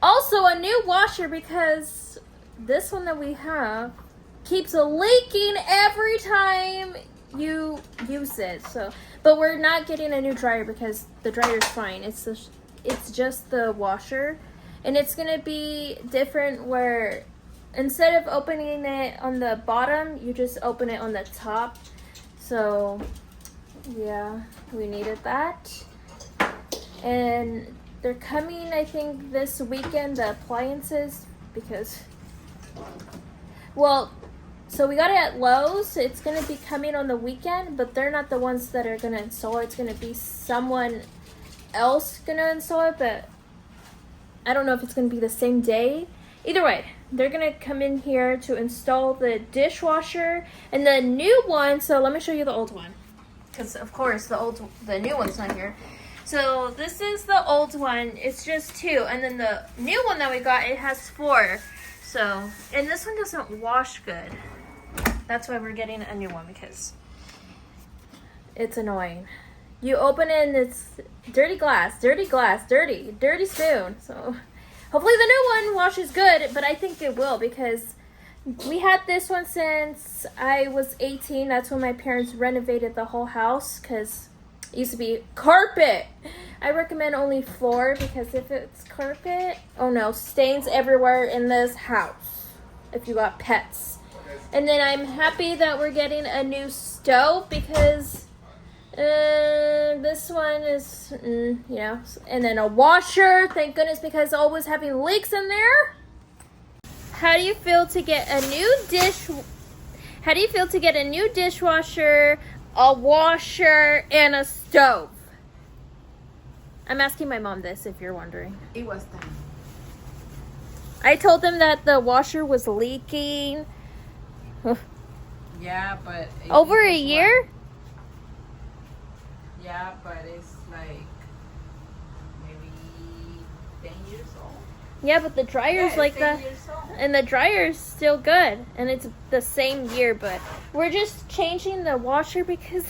Also, a new washer because this one that we have keeps leaking every time you use it. So, but we're not getting a new dryer because the dryer is fine. It's just the washer, and it's gonna be different where instead of opening it on the bottom, you just open it on the top. So, yeah, we needed that. And they're coming, I think, this weekend, the appliances, because, well, so we got it at Lowe's. It's going to be coming on the weekend, but they're not the ones that are going to install it. It's going to be someone else going to install it, but I don't know if it's going to be the same day. Either way, they're going to come in here to install the dishwasher and the new one. So let me show you the old one, because of course the new one's not here. So this is the old one. It's just 2, and then the new one that we got, it has 4. So, and this one doesn't wash good. That's why we're getting a new one, because it's annoying. You open it and it's dirty glass, dirty spoon. So hopefully the new one washes good, but I think it will, because we had this one since I was 18. That's when my parents renovated the whole house, because it used to be carpet. I recommend only floor, because if it's carpet, oh no, stains everywhere in this house if you got pets. And then I'm happy that we're getting a new stove, because this one is, you know, and then a washer, thank goodness, because always having leaks in there. How do you feel to get a new dishwasher, a washer, and a stove? I'm asking my mom this, if you're wondering. It was time. I told them that the washer was leaking. Yeah, but Over a year? Yeah, but it's like maybe 10 years old. Yeah, but the dryer's like 10 the, years old. and the dryer's still good, and it's the same year, but we're just changing the washer because,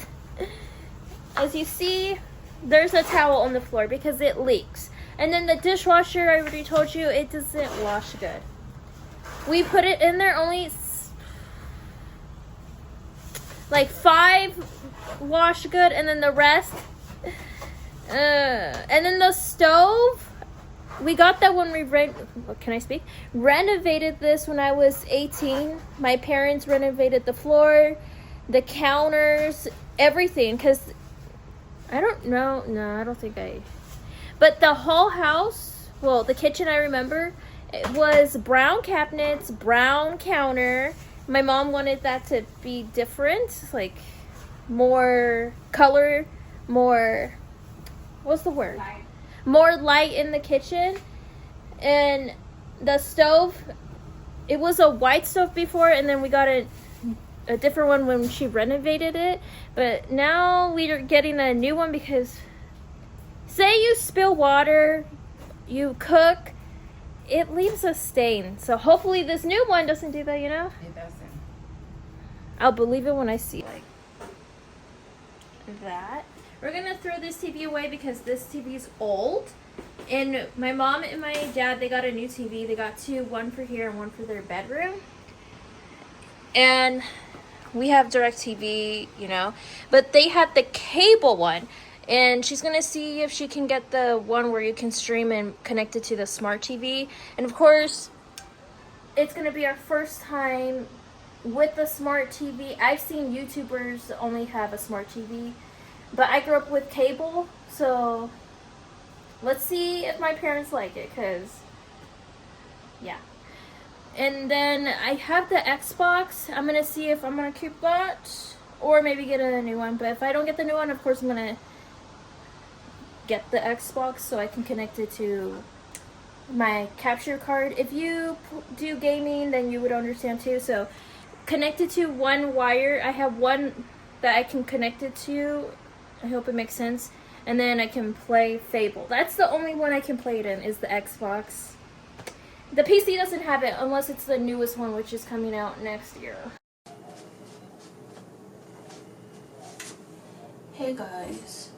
as you see, there's a towel on the floor because it leaks. And then the dishwasher, I already told you, it doesn't wash good. We put it in there, only like 5 wash good, and then the rest. And then the stove, we got that when we renovated this when I was 18. My parents renovated the floor, the counters, everything, because I don't know. No, I don't think but the whole house, well, the kitchen, I remember, it was brown cabinets, brown counter. My mom wanted that to be different, like more color, more, what's the word? Light. More light in the kitchen. And the stove, it was a white stove before, and then we got a different one when she renovated it. But now we are getting a new one because, say you spill water, you cook, it leaves a stain. So hopefully this new one doesn't do that, you know? It doesn't. I'll believe it when I see like that. We're gonna throw this TV away because this TV is old. And my mom and my dad, they got a new TV. They got 2, one for here and one for their bedroom. And we have DirecTV, you know, but they had the cable one. And she's going to see if she can get the one where you can stream and connect it to the smart TV. And of course, it's going to be our first time with the smart TV. I've seen YouTubers only have a smart TV, but I grew up with cable. So let's see if my parents like it, because, yeah. And then I have the Xbox. I'm going to see if I'm going to keep that or maybe get a new one. But if I don't get the new one, of course, I'm going to get the Xbox so I can connect it to my capture card. If you do gaming, then you would understand too. So connect it to one wire. I have one that I can connect it to. I hope it makes sense. And then I can play Fable. That's the only one I can play it in, is the Xbox. The PC doesn't have it unless it's the newest one, which is coming out next year. Hey guys.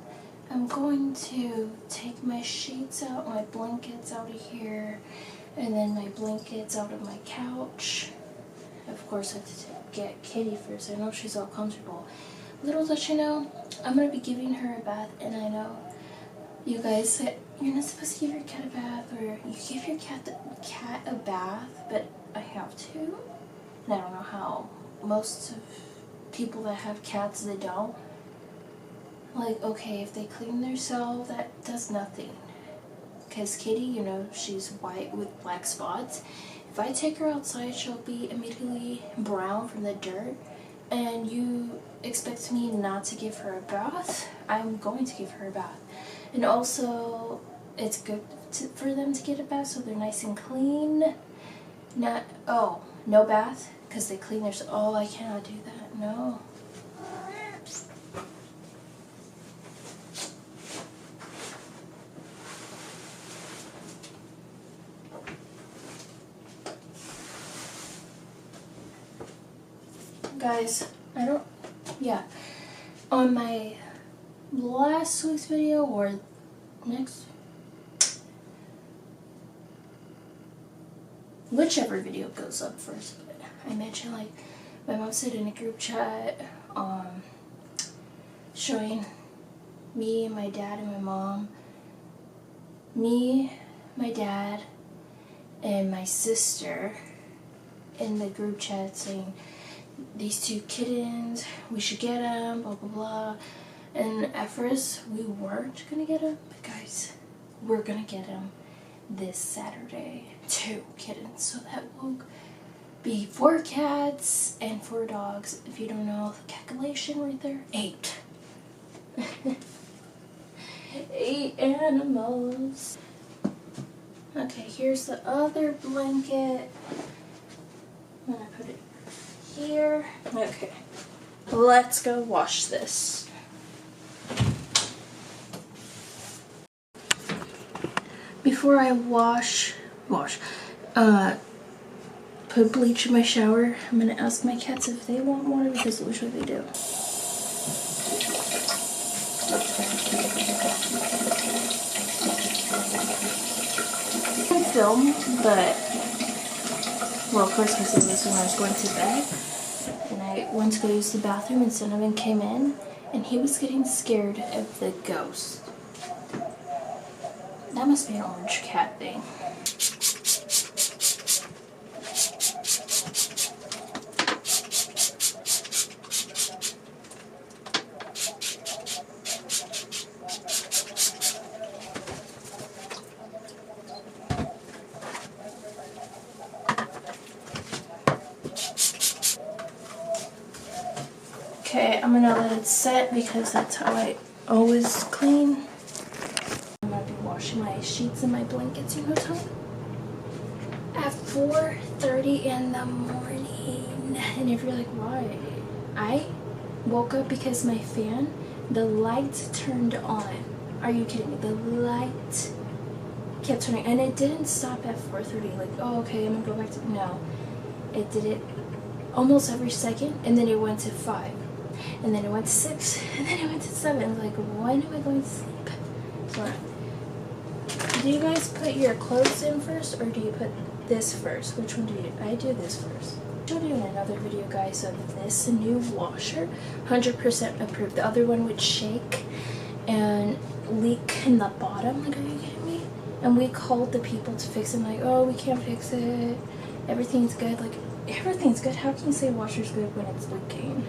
I'm going to take my sheets out, my blankets out of here, and then my blankets out of my couch. Of course, I have to get Kitty first. I know she's all comfortable. Little does she know, I'm going to be giving her a bath, and I know you guys said you're not supposed to give your cat a bath, or you give your cat a bath, but I have to. And I don't know how. Most of people that have cats, they don't. Like, okay, if they clean themselves, that does nothing. Because Kitty, you know, she's white with black spots. If I take her outside, she'll be immediately brown from the dirt. And you expect me not to give her a bath? I'm going to give her a bath. And also, it's good for them to get a bath so they're nice and clean. Not, oh, no bath? Because they clean their, oh, I cannot do that, no. Guys, on my last week's video or next, whichever video goes up first, but I mentioned, like, my mom said in a group chat, showing me, my dad, and my mom, me, my dad, and my sister in the group chat saying, these 2 kittens, we should get them, blah, blah, blah. And at first, we weren't going to get them, but guys, we're going to get them this Saturday. 2 kittens, so that will be 4 cats and 4 dogs. If you don't know the calculation right there, 8. 8 animals. Okay, here's the other blanket. I'm gonna put it here. Okay, let's go wash this. Before I put bleach in my shower, I'm gonna ask my cats if they want water because usually they do. I film, but well, of course, because it was when I was going to bed, and I went to go use the bathroom, and Cinnamon came in, and he was getting scared of the ghost. That must be an orange cat thing. Okay, I'm gonna let it set because that's how I always clean. I'm gonna be washing my sheets and my blankets, you know, time at 4:30 in the morning. And if you're like, why? I woke up because my fan, the light turned on. Are you kidding me? The light kept turning, and it didn't stop at 4:30. Like, oh, okay, I'm gonna go back to, no. It did it almost every second, and then it went to 5. And then it went to 6, and then it went to 7. Like, when am I going to sleep? So, do you guys put your clothes in first, or do you put this first? Which one do you do? I do this first. I'll do another video, guys, of this new washer. 100% approved. The other one would shake and leak in the bottom. Like, are you kidding me? And we called the people to fix it. Like, oh, we can't fix it. Everything's good. Like, everything's good. How can you say washer's good when it's leaking?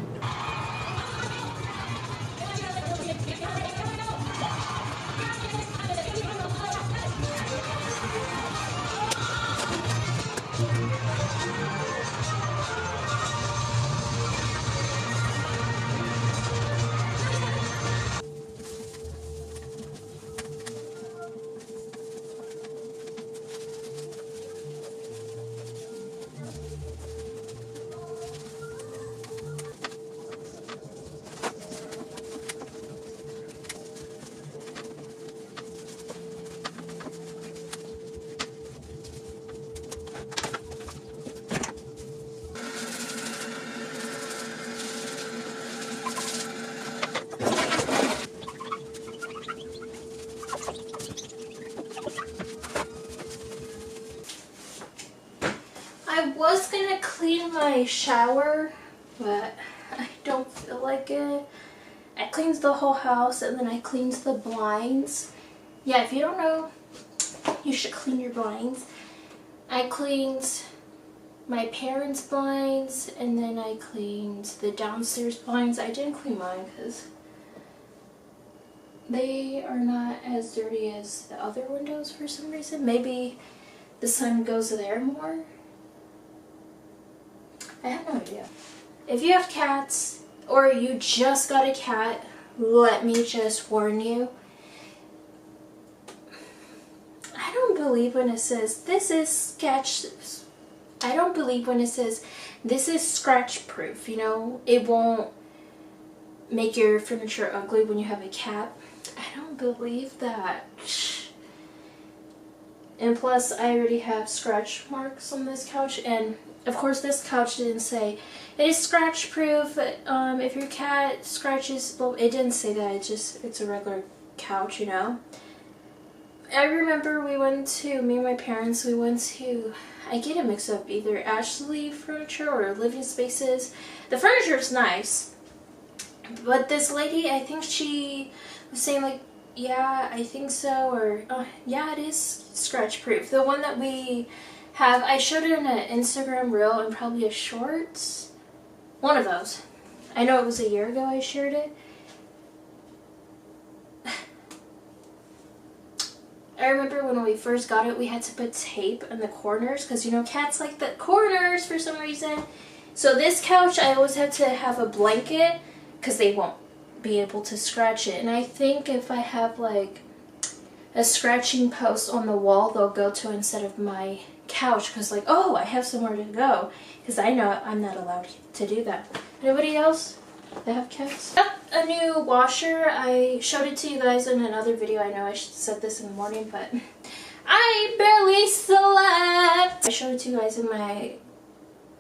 was gonna clean my shower, but I don't feel like it. I cleaned the whole house and then I cleaned the blinds. Yeah, if you don't know, you should clean your blinds. I cleaned my parents' blinds and then I cleaned the downstairs blinds. I didn't clean mine because they are not as dirty as the other windows for some reason. Maybe the sun goes there more. I have no idea. If you have cats or you just got a cat, let me just warn you. I don't believe when it says this is scratch. I don't believe when it says this is scratch proof. You know, it won't make your furniture ugly when you have a cat. I don't believe that. And plus, I already have scratch marks on this couch, and of course, this couch didn't say it is scratch proof. If your cat scratches, well, it didn't say that. It's a regular couch, you know. I remember me and my parents, we went to, I get it mixed up, either Ashley Furniture or Living Spaces. The furniture is nice, but this lady, I think she was saying like, yeah, I think so, or yeah, it is scratch proof. The one that we have, I showed it in an Instagram reel and probably a shorts. One of those. I know it was a year ago I shared it. I remember when we first got it, we had to put tape in the corners because, you know, cats like the corners for some reason. So this couch, I always had to have a blanket because they won't be able to scratch it. And I think if I have like a scratching post on the wall, they'll go to instead of my couch because like, oh, I have somewhere to go, because I know I'm not allowed to do that. Anybody else that have cats? A new washer. I showed it to you guys in another video. I know I said this in the morning, but I barely slept. I showed it to you guys in my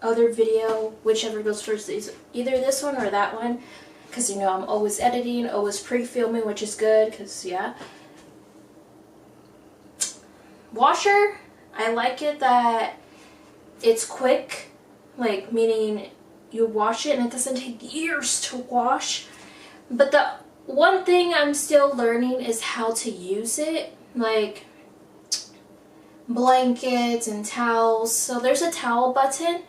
other video, whichever goes first, is either this one or that one, because you know I'm always editing, always pre-filming, which is good because yeah. Washer, I like it that it's quick, like meaning you wash it and it doesn't take years to wash. But the one thing I'm still learning is how to use it, like blankets and towels. So there's a towel button.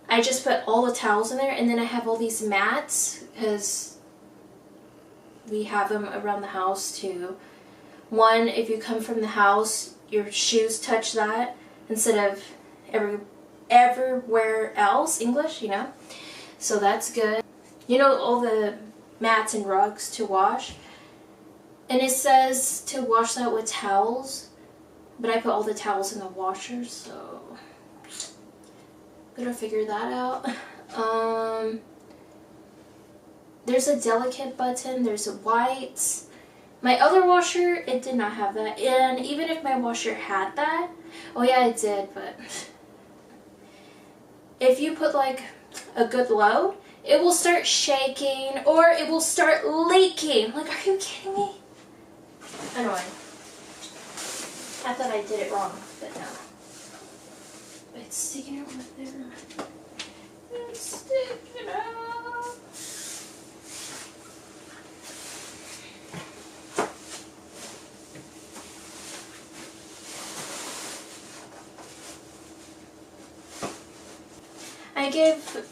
I just put all the towels in there, and then I have all these mats because we have them around the house too. One, if you come from the house, your shoes touch that instead of everywhere else, English, you know. So that's good. You know, all the mats and rugs to wash. And it says to wash that with towels, but I put all the towels in the washer, so gotta figure that out. There's a delicate button, there's a white. My other washer, it did not have that. And even if my washer had that, oh yeah, it did, but if you put like a good load, it will start shaking or it will start leaking. Like, are you kidding me? Anyway, I thought I did it wrong, but no. It's sticking out right there. It's sticking out. I give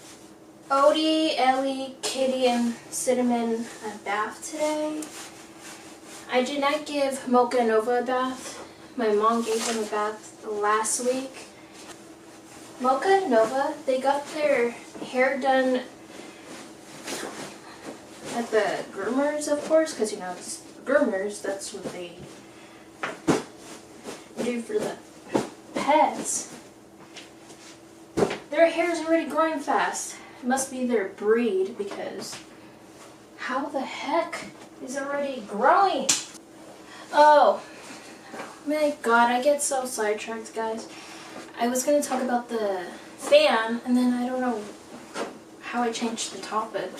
Odie, Ellie, Kitty, and Cinnamon a bath today. I did not give Mocha and Nova a bath. My mom gave them a bath last week. Mocha and Nova, they got their hair done at the groomers, of course, because you know, it's groomers, that's what they do for the pets. Their hair is already growing fast. It must be their breed, because how the heck is it already growing? Oh my god, I get so sidetracked, guys. I was going to talk about the fan, and then I don't know how I changed the topic.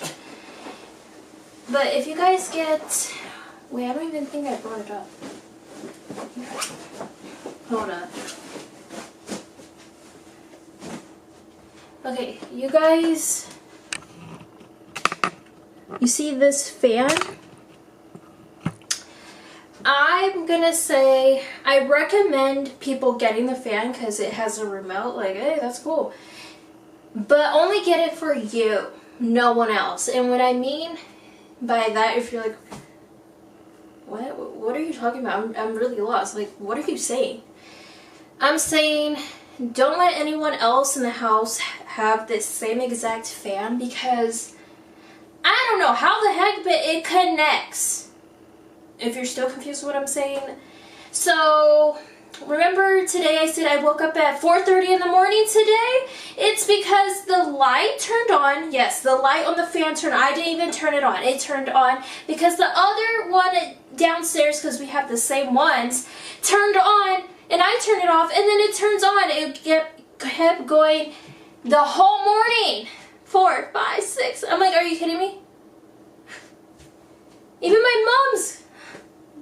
But if you guys get... Wait, I don't even think I brought it up. Hold up. Okay, you guys, you see this fan? I'm gonna say I recommend people getting the fan because it has a remote. Like, hey, that's cool. But only get it for you, no one else. And what I mean by that, if you're like, what are you talking about? I'm really lost. Like, what are you saying? I'm saying don't let anyone else in the house have this same exact fan because I don't know how the heck, but it connects. If you're still confused with what I'm saying. So, remember today I said I woke up at 4:30 in the morning today? It's because the light turned on. Yes, the light on the fan turned on. I didn't even turn it on. It turned on because the other one downstairs, because we have the same ones, turned on and I turned it off and then it turns on. It kept going the whole morning. 4, 5, 6. I'm like, are you kidding me? Even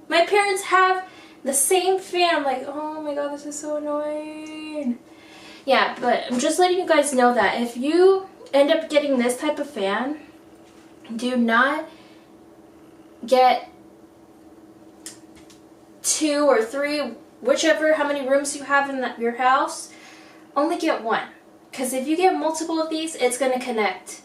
my parents have the same fan. I'm like, oh my god, this is so annoying. Yeah, but I'm just letting you guys know that if you end up getting this type of fan, do not get 2 or 3, whichever, how many rooms you have in your house. Only get one. Because if you get multiple of these, it's going to connect.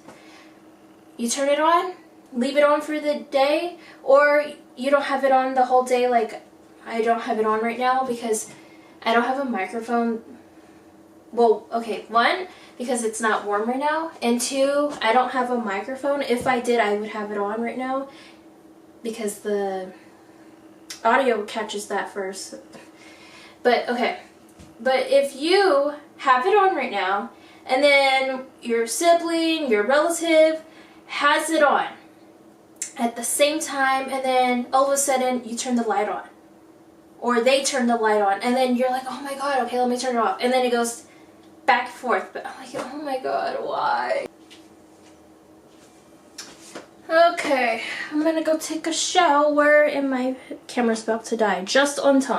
You turn it on, leave it on for the day, or you don't have it on the whole day. Like, I don't have it on right now because I don't have a microphone. Well, okay, 1, because it's not warm right now, and 2, I don't have a microphone. If I did, I would have it on right now because the audio catches that first. But, okay, but if you have it on right now, and then your sibling, your relative has it on at the same time, and then all of a sudden you turn the light on, or they turn the light on, and then you're like, oh my god, okay, let me turn it off, and then it goes back and forth. But I'm like, oh my god, why? Okay, I'm gonna go take a shower and my camera's about to die just on time.